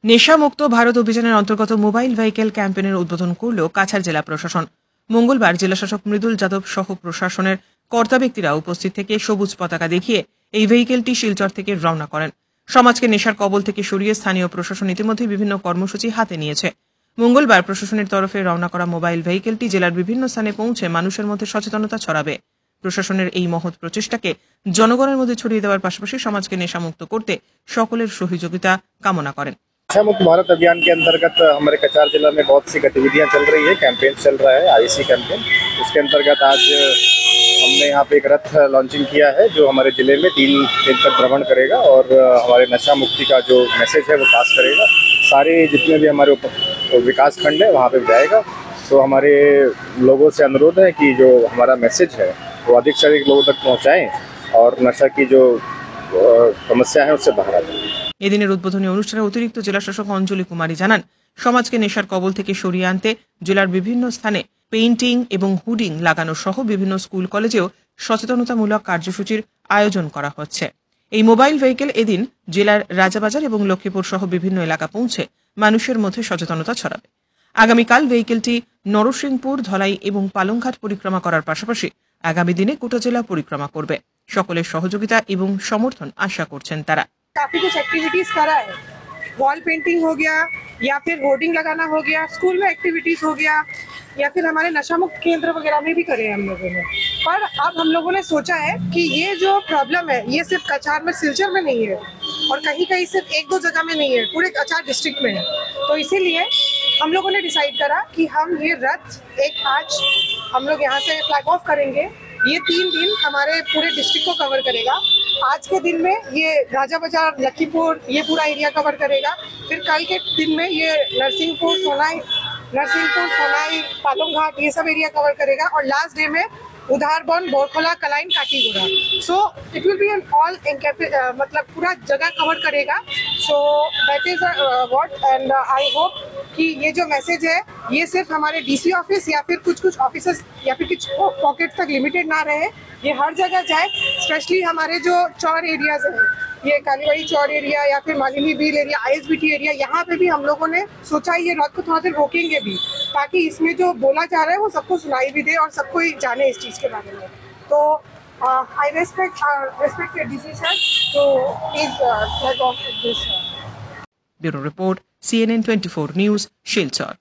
নেশামুক্ত ভারত অভিযানের অন্তর্গত mobile vehicle ক্যাম্পেইনের উদ্বোধন করল কাছাড় জেলা প্রশাসন। মঙ্গলবার জেলাশাসক মৃদুল যাদব সহ প্রশাসনের কর্তা ব্যক্তিরা উপস্থিত থেকে সবুজ পতাকা দেখিয়ে এই ভেহিকেলটি শিলচর থেকে রওনা করেন। সমাজকে নেশার কবল থেকে সরিয়ে স্থানীয় প্রশাসন ইতিমধ্যে বিভিন্ন কর্মসূচি হাতে নিয়েছে। মঙ্গলবার প্রশাসনের তরফে রওনা করা মোবাইল ভেহিকেলটি জেলার বিভিন্ন স্থানে পৌঁছে মানুষের মধ্যে সচেতনতা ছড়াবে। প্রশাসনের এই মহৎ প্রচেষ্টাকে জনগণের মধ্যে ছড়িয়ে দেওয়ার পাশাপাশি সমাজকে নেশামুক্ত করতে সকলের সহযোগিতা कामना करें। नशा मुक्त भारत अभियान के अंतर्गत हमारे कछार जिला में बहुत सी गतिविधियां चल रही है। कैंपेन चल रहा है आईसी कैंपेन। उसके अंतर्गत आज हमने यहाँ पे एक रथ लॉन्चिंग किया है जो हमारे जिले में 3 दिन तक भ्रमण करेगा और हमारे नशा मुक्ति का जो मैसेज है वो पास करेगा। सारे जितने भी हमारे विकास खंड है वहाँ पे जाएगा। तो हमारे लोगों से अनुरोध है कि जो हमारा मैसेज है वो अधिक से अधिक लोगों तक पहुँचाएँ और नशा की जो समस्या है उससे बाहर आ जाए। এদিনের উদ্বোধনী অনুষ্ঠানে অতিরিক্ত জেলাশাসক অঞ্জলি কুমারী জানান, সমাজকে নেশার কবল থেকে সরিয়ে আনতে জেলার বিভিন্ন স্থানে পেইন্টিং এবং হুডিং লাগানো সহ বিভিন্ন স্কুল কলেজেও সচেতনতামূলক কার্যসূচির আয়োজন করা হচ্ছে। এই মোবাইল ভেহিকেল এদিন জেলার রাজাবাজার এবং লক্ষ্মীপুর সহ বিভিন্ন এলাকা পৌঁছে মানুষের মধ্যে সচেতনতা ছড়াবে। আগামীকাল ভেহিকেলটি নরসিংপুর, ধলাই এবং পালংঘাট পরিক্রমা করার পাশাপাশি আগামী দিনে গোটা জেলা পরিক্রমা করবে। সকলের সহযোগিতা এবং সমর্থন আশা করছেন তারা। काफ़ी कुछ एक्टिविटीज़ करा है, वॉल पेंटिंग हो गया या फिर होर्डिंग लगाना हो गया, स्कूल में एक्टिविटीज़ हो गया या फिर हमारे नशा मुक्त केंद्र वगैरह में भी करे हम लोगों ने। पर अब हम लोगों ने सोचा है कि ये जो प्रॉब्लम है ये सिर्फ कछार में, सिलचर में नहीं है और कहीं कहीं सिर्फ 1-2 जगह में नहीं है, पूरे कछार डिस्ट्रिक्ट में है। तो इसीलिए हम लोगों ने डिसाइड करा कि हम ये रथ आज हम लोग यहाँ से फ्लैग ऑफ करेंगे। ये 3 दिन हमारे पूरे डिस्ट्रिक्ट को कवर करेगा। आज के दिन में ये राजा बाजार, लखीपुर, ये पूरा एरिया कवर करेगा। फिर कल के दिन में ये नरसिंहपुर, सोनाई, पालमघाट, ये सब एरिया कवर करेगा और लास्ट डे में Udharban, Borkhola, Kalain, Katigorah. So it will be an all मतलब पूरा जगह कवर करेगा। So that is what and I hope कि ये जो मैसेज है ये सिर्फ हमारे डीसी ऑफिस या फिर कुछ ऑफिसर्स या फिर कुछ पॉकेट तक लिमिटेड ना रहे, ये हर जगह जाए। स्पेशली हमारे जो चौर एरियाज हैं, ये कालीबाड़ी चौर एरिया या फिर मालिनी बील एरिया, ISBT एरिया, यहाँ पे भी हम लोगों ने सोचा ये रथ को थोड़ा देर रोकेंगे भी ताकि इसमें जो बोला जा रहा है वो सबको सुनाई भी दे और सबको जाने इस चीज़ के बारे में। तो आई रेस्पेक्ट योर डिसीजन तो please flag of this. Bureau report, CNN 24 news, Silchar.